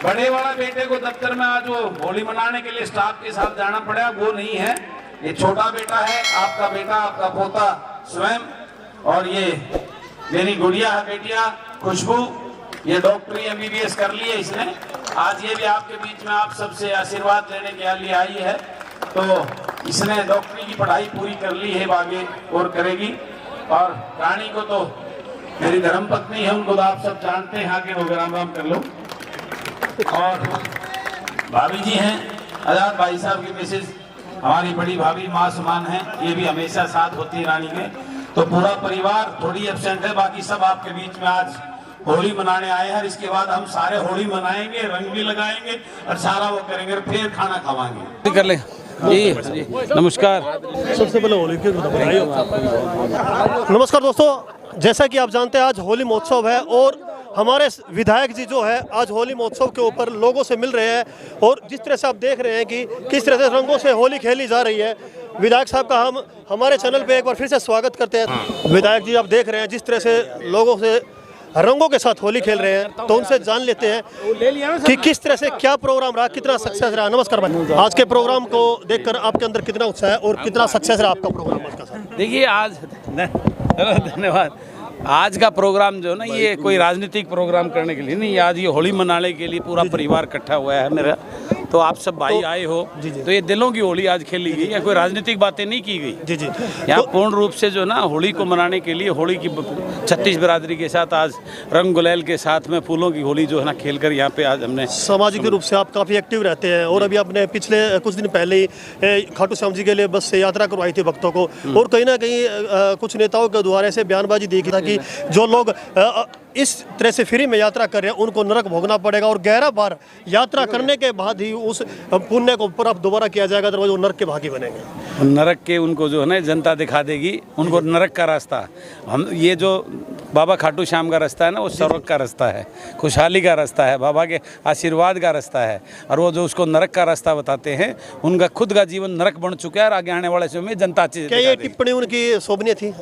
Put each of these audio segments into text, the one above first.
बड़े वाला बेटे को दफ्तर में आज वो होली मनाने के लिए स्टाफ के साथ जाना पड़ा, वो नहीं है। ये छोटा बेटा है, आपका बेटा, आपका पोता स्वयं, और ये मेरी गुड़िया है, बेटिया खुशबू। ये डॉक्टरी MBBS कर ली है इसने। आज ये भी आपके बीच में आप सबसे आशीर्वाद लेने के लिए आई है। तो इसने डॉक्टरी की पढ़ाई पूरी कर ली है, आगे और करेगी। और रानी को तो मेरी धर्मपत्नी है, उनको तो आप सब जानते हैं, आगे वो राम कर लो। और भाभी जी हैं आजाद भाई साहब की मिसेज, हमारी बड़ी भाभी माँ समान है, ये भी हमेशा साथ होती है रानी के। तो पूरा परिवार थोड़ी एब्सेंट है, बाकी सब आपके बीच में आज होली मनाने आए हैं। इसके बाद हम सारे होली मनाएंगे, रंग भी लगाएंगे और सारा वो करेंगे, फिर खाना खावाएंगे। कर ले जी, नमस्कार। सबसे पहले होली के नमस्कार दोस्तों, जैसा कि आप जानते हैं आज होली महोत्सव है और हमारे विधायक जी जो है आज होली महोत्सव के ऊपर लोगों से मिल रहे हैं। और जिस तरह से आप देख रहे हैं कि किस तरह से रंगों से होली खेली जा रही है, विधायक साहब का हम हमारे चैनल पे एक बार फिर से स्वागत करते हैं। विधायक जी आप देख रहे हैं जिस तरह से लोगों से रंगों के साथ होली खेल रहे हैं, तो उनसे जान लेते हैं कि किस तरह से क्या प्रोग्राम रहा, कितना सक्सेस रहा। नमस्कार भाई, आज के प्रोग्राम को देखकर आपके अंदर कितना उत्साह है और कितना सक्सेस रहा आपका प्रोग्राम आज का? देखिए आज धन्यवाद। आज का प्रोग्राम जो ना, ये कोई राजनीतिक प्रोग्राम करने के लिए नहीं, आज ये होली मनाने के लिए पूरा परिवार इकट्ठा हुआ है मेरा। तो आप सब भाई आए हो, तो ये दिलों की होली आज खेली गई है, कोई राजनीतिक बातें नहीं की गई। जी जी, यहाँ पूर्ण रूप से जो ना होली को मनाने के लिए, होली की 36 बिरादरी के साथ आज रंग गुलाल के साथ में फूलों की होली जो है ना खेलकर यहाँ पे आज हमने। सामाजिक रूप से आप काफ़ी एक्टिव रहते हैं और अभी आपने पिछले कुछ दिन पहले ही खाटू श्याम जी के लिए बस से यात्रा करवाई थी भक्तों को, और कहीं ना कहीं कुछ नेताओं के द्वारा से बयानबाजी दी था कि जो लोग इस तरह से फ्री में यात्रा कर रहे हैं उनको नरक भोगना पड़ेगा और 11 बार यात्रा करने के बाद ही उस पुण्य को ऊपर दोबारा किया जाएगा, अदरवाइज वो नरक के भागी बनेंगे। नरक के उनको जो है ना जनता दिखा देगी, उनको नरक का रास्ता। हम ये जो बाबा खाटू श्याम का रास्ता है ना, वो स्वर्ग का रास्ता है, खुशहाली का रास्ता है, बाबा के आशीर्वाद का रास्ता है। और वो जो उसको नरक का रास्ता बताते हैं, उनका खुद का जीवन नरक बन चुका है और आगे आने वाले समय में जनता क्या ये टिप्पणी उनकी शोभनीय थी?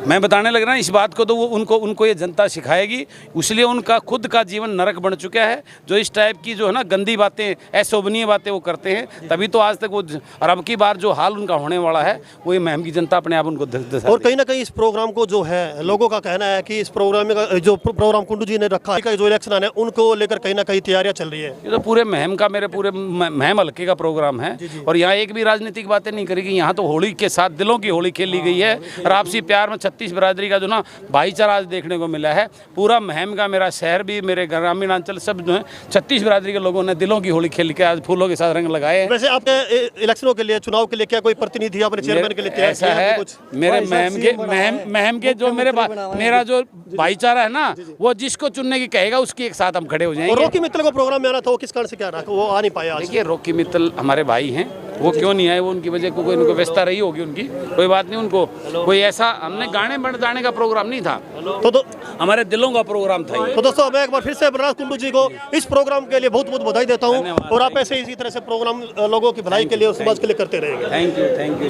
मैं बताने लग रहा हूँ इस बात को, तो वो उनको ये जनता सिखाएगी, इसलिए उनका खुद का जीवन नरक बन चुका है। जो इस टाइप की जो है ना गंदी बातें, अशोभनीय बातें वो करते हैं, तभी तो आज तक वो, और अब की बार जो हाल उनका होने वाला है वो ये महम की जनता अपने आप उनको और कहीं ना कहीं इस प्रोग्राम को जो है लोगों का कहना है कि इस प्रोग्राम में जो प्रोग्राम कुंडू जी ने रखा है, जो इलेक्शन आने उनको लेकर कहीं ना कहीं तैयारियां चल रही है। ये तो पूरे महम का, मेरे पूरे महम हल्के का प्रोग्राम है और यहाँ एक भी राजनीतिक बातें नहीं करेगी। यहाँ तो होली के साथ दिलों की होली खेली गई है और आपसी प्यार में 36 बिरादरी का जो ना भाईचारा आज देखने को मिला है। पूरा महम का, मेरा शहर भी, मेरे ग्रामीण अंचल सब जो है 36 बिरादरी के लोगों ने दिलों की होली खेल के आज फूलों के साथ रंग लगाए। वैसे आपने इलेक्शनों के लिए, चुनाव के लिए क्या कोई प्रतिनिधि अपने चेयरमैन के लिए ऐसा है? मेरे महम के जो मेरा जो भाईचारा है ना, वो जिसको चुनने की कहेगा उसकी एक साथ हम खड़े हो और जाएंगे। रॉकी मित्तल को प्रोग्राम में आना था, वो किस कारण से क्या रहा, वो आ नहीं पाया आज? देखिए रॉकी मित्तल हमारे भाई हैं, वो क्यों नहीं आए, वो उनकी वजह को कोई उनको व्यस्तता रही होगी उनकी, कोई बात नहीं। उनको कोई ऐसा हमने गाने बजाने का प्रोग्राम नहीं था, तो हमारे दिलों का प्रोग्राम था ये। तो दोस्तों मैं एक बार फिर से बलराज कुंडू जी को इस प्रोग्राम के लिए बहुत बहुत बधाई देता हूँ, और आप ऐसे इसी तरह से प्रोग्राम लोगों की भलाई के लिए और समाज के लिए करते रहेंगे। Thank you thank you.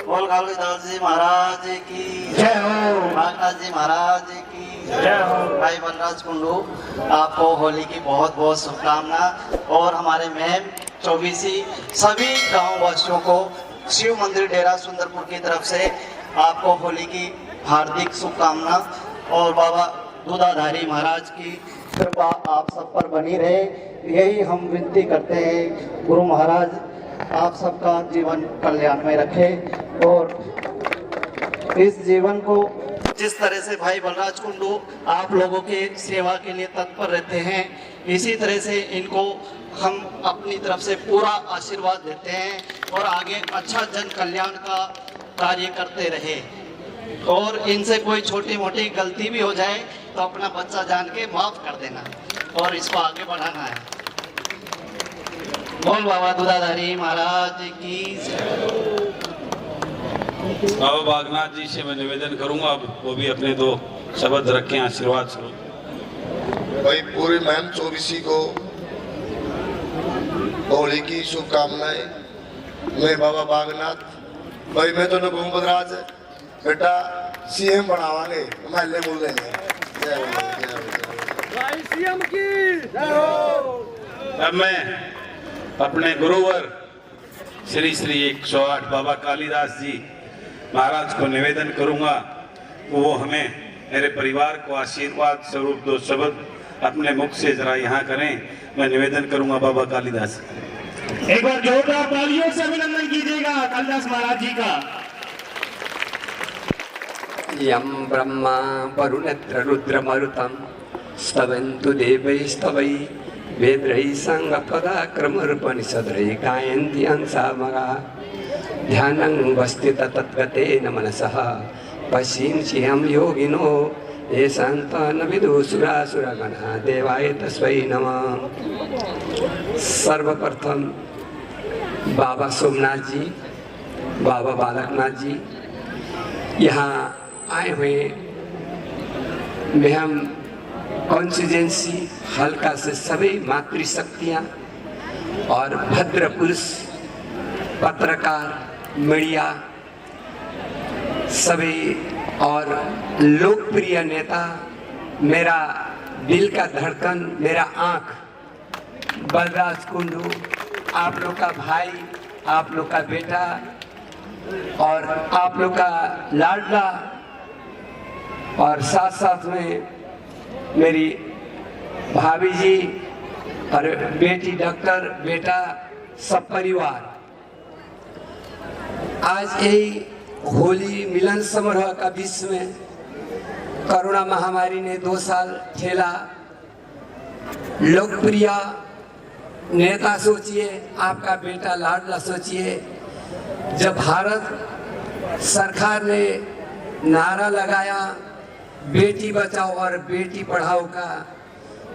बोल कालिदास जी महाराज की जय हो, भागनाथ जी महाराज की जय हो। भाई बलराज कुंडू, आपको होली की बहुत बहुत शुभकामना, और हमारे महम चौबीसी सभी गांव वासियों को शिव मंदिर डेरा सुंदरपुर की तरफ से आपको होली की हार्दिक शुभकामना, और बाबा दूधाधारी महाराज की कृपा आप सब पर बनी रहे, यही हम विनती करते हैं। गुरु महाराज आप सबका जीवन कल्याण में रखे, और इस जीवन को जिस तरह से भाई बलराज कुंडू आप लोगों के सेवा के लिए तत्पर रहते हैं, इसी तरह से इनको हम अपनी तरफ से पूरा आशीर्वाद देते हैं, और आगे अच्छा जन कल्याण का कार्य करते रहे, और इनसे कोई छोटी मोटी गलती भी हो जाए तो अपना बच्चा जान के माफ कर देना, और इसको आगे बढ़ाना है। बोल बाबा दूधाधारी महाराज की जय। बाबा बागनाथ जी से मैं निवेदन करूंगा, वो भी अपने दो शब्द रखें आशीर्वाद स्वरूप। भाई पूरी महम चौबीसी को होली की शुभकामनाएं। मैं बाबा बागनाथ भाई, मैं तो घूमराज बेटा सीएम बनावांगे, महल्ले बोल देंगे। अब मैं अपने गुरुवर श्री श्री 108 बाबा कालिदास जी महाराज को निवेदन करूंगा कि वो हमें, मेरे परिवार को आशीर्वाद स्वरूप दो शब्द अपने मुख से जरा यहाँ करें। मैं निवेदन करूंगा बाबा कालिदास। एक बार जोरदार तालियों से अभिनंदन कीजिएगा कालिदास महाराज जी का। यम ब्रह्मा वरुणत्र रुद्रमरुतं स्तवन्तु देवैस्तवै वेदैः साङ्गपदाक्रमरूपनिषद्भिः गायन्ति हंसामगा ध्यानं वस्थित तद्गतेन मनसः पश्यन्त्यहं योगिनो ये शान्तान् विदुसुरासुरगणः देवाय तस्मै नमः। सर्वप्रथम बाबा सोमनाथ जी, बाबा बालकनाथ जी यहाँ आए हुए महम कॉन्स्टिट्यूएंसी हल्का से सभी मातृशक्तियाँ और भद्र पुरुष, पत्रकार, मीडिया सभी और लोकप्रिय नेता, मेरा दिल का धड़कन, मेरा आँख बलराज कुंडू, आप लोग का भाई, आप लोग का बेटा और आप लोग का लाडला, और साथ साथ में मेरी भाभी जी और बेटी डॉक्टर, बेटा, सब परिवार आज यही होली मिलन समारोह का बीच में कोरोना महामारी ने 2 साल ठेला। लोकप्रिय नेता सोचिए, आपका बेटा लाडला सोचिए, जब भारत सरकार ने नारा लगाया बेटी बचाओ और बेटी पढ़ाओ का,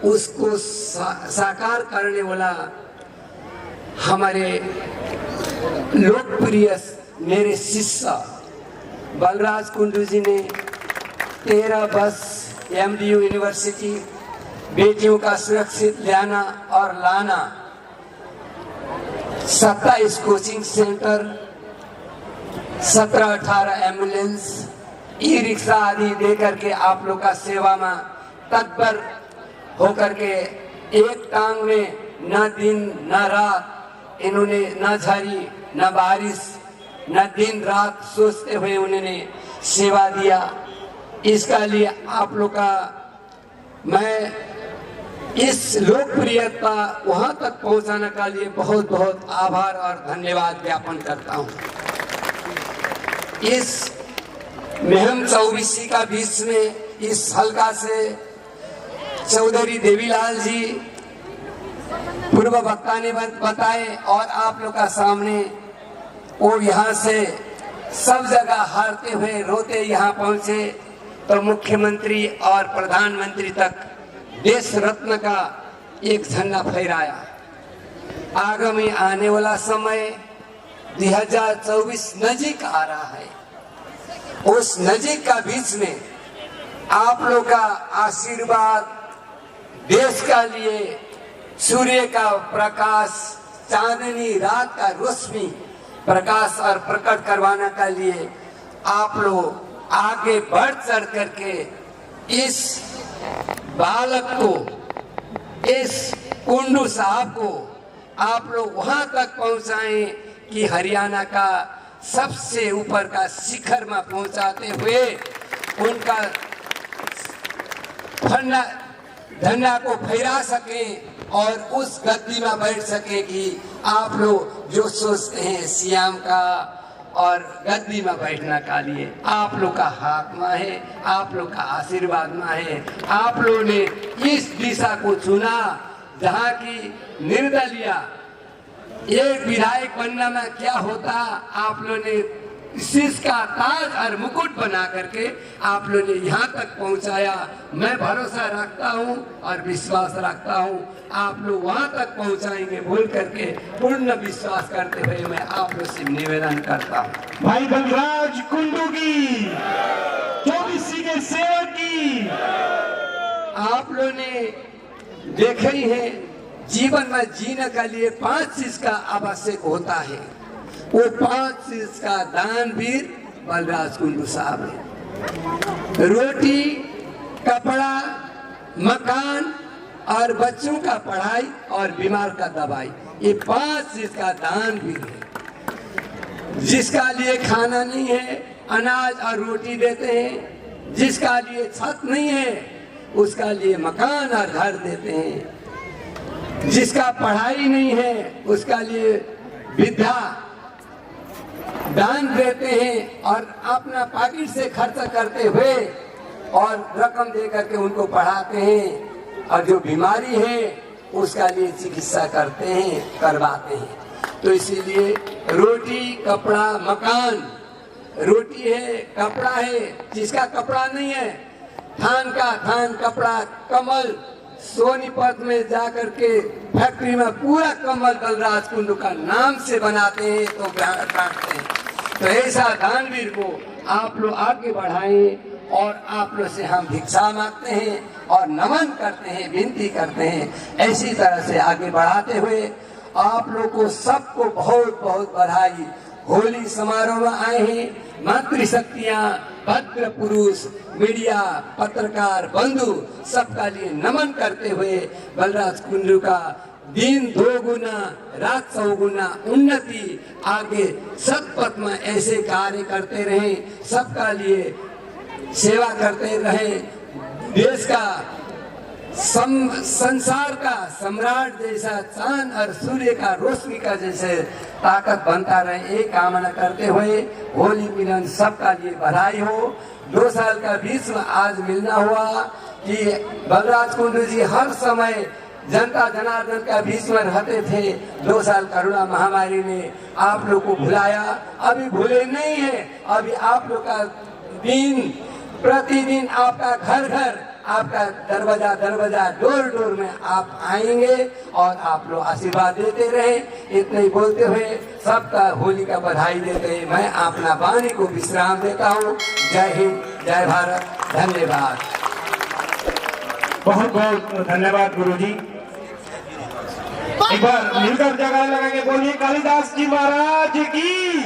उसको साकार करने वाला हमारे लोकप्रिय मेरे शिष्य बलराज कुंडू जी ने 13 बस MDU यूनिवर्सिटी बेटियों का सुरक्षित लाना और लाना, 27 कोचिंग सेंटर, 17-18 एम्बुलेंस, ई-रिक्शा आदि दे करके आप लोग का सेवा में तत्पर होकर के एक टांग में न दिन न रात इन्होंने न झड़ी न बारिश न दिन रात सोचते हुए उन्होंने सेवा दिया। इसका लिए आप लोग का मैं इस लोकप्रियता वहां तक पहुंचाने का लिए बहुत बहुत आभार और धन्यवाद ज्ञापन करता हूं। इस महम चौबीसी का बीच में इस हल्का से चौधरी देवीलाल जी पूर्व वक्ता ने बताए और आप लोग का सामने वो यहाँ से सब जगह हारते हुए रोते यहाँ पहुंचे, तो मुख्यमंत्री और प्रधानमंत्री तक देश रत्न का एक झंडा फहराया। आगामी आने वाला समय 2024 नजीक आ रहा है। उस नजीक का बीच में आप लोग का आशीर्वाद देश का लिए, सूर्य का प्रकाश, चांदनी रात का रोशनी प्रकाश और प्रकट करवाने के लिए आप लोग आगे बढ़ चढ़ करके इस बालक को, इस कुंडू साहब को आप लोग वहां तक पहुंचाएं कि हरियाणा का सबसे ऊपर का शिखर में पहुंचाते हुए उनका झंडा को फहरा सकें और उस गद्दी में बैठ सके कि आप लोग जो सोचते हैं सीएम का और गद्दी में बैठना का लिए आप लोग का हाथ में है, आप लोग का आशीर्वाद में है। आप लोगों ने इस दिशा को चुना जहाँ की निर्दलीय एक विधायक बनने में क्या होता, आप लोगों ने शीश का ताज और मुकुट बना करके आप लोगों ने यहाँ तक पहुँचाया। मैं भरोसा रखता हूँ और विश्वास रखता हूँ आप लोग वहाँ तक पहुँचाएंगे बोल करके पूर्ण विश्वास करते हुए मैं आप लोग से निवेदन करता हूँ। भाई बलराज कुंडू की 24 के सेवक की। आप लोगों ने देखा ही है जीवन में जीने के लिए 5 चीज का आवश्यक होता है। वो 5 चीज का दानवीर बलराज कुंडू साहब है। रोटी, कपड़ा, मकान और बच्चों का पढ़ाई और बीमार का दवाई, ये 5 चीज का दानवीर है। जिसका लिए खाना नहीं है अनाज और रोटी देते हैं, जिसका लिए छत नहीं है उसका लिए मकान और घर देते हैं, जिसका पढ़ाई नहीं है उसका लिए विद्या दान देते हैं और अपना पॉकेट से खर्च करते हुए और रकम दे करके उनको पढ़ाते हैं और जो बीमारी है उसका लिए चिकित्सा करते हैं, करवाते हैं। तो इसीलिए रोटी, कपड़ा, मकान, रोटी है, कपड़ा है, जिसका कपड़ा नहीं है थान का थान कपड़ा, कमल सोनीपत में जाकर के फैक्ट्री में पूरा कमल बलराज कुंडू का नाम से बनाते हैं तो बांटते हैं। तो ऐसा दानवीर को आप लोग आगे बढ़ाएं और आप लोग से हम भिक्षा मांगते हैं और नमन करते हैं, विनती करते हैं। ऐसी तरह से आगे बढ़ाते हुए आप लोग को सबको बहुत बहुत बधाई। होली समारोह में आए हैं मातृशक्तियाँ, भद्र पुरुष, मीडिया, पत्रकार बंधु सबका लिए नमन करते हुए बलराज कुंडू का दिन 2 गुना रात 100 गुना उन्नति आगे सतपथ में ऐसे कार्य करते रहे, सबका लिए सेवा करते रहे, देश का संसार का सम्राट जैसा चांद और सूर्य का रोशनी का जैसे ताकत बनता रहे, एक कामना करते हुए होली मिलन सबका लिए बधाई हो। 2 साल का बीच में आज मिलना हुआ कि बलराज कुंडू जी हर समय जनता जनार्दन का बीच में रहते थे। 2 साल कोरोना महामारी ने आप लोग को भुलाया, अभी भूले नहीं है। अभी आप लोग का दिन प्रतिदिन आपका घर घर, आपका दरवाजा दरवाजा, डोर डोर में आप आएंगे और आप लोग आशीर्वाद देते रहे। इतने ही बोलते हुए सबका होली का बधाई देते हुए मैं अपना वाणी को विश्राम देता हूँ। जय हिंद, जय भारत, धन्यवाद। बहुत बहुत धन्यवाद गुरुजी। एक बार मिलकर जगह लगाएंगे, बोलिए कालिदास जी महाराज की।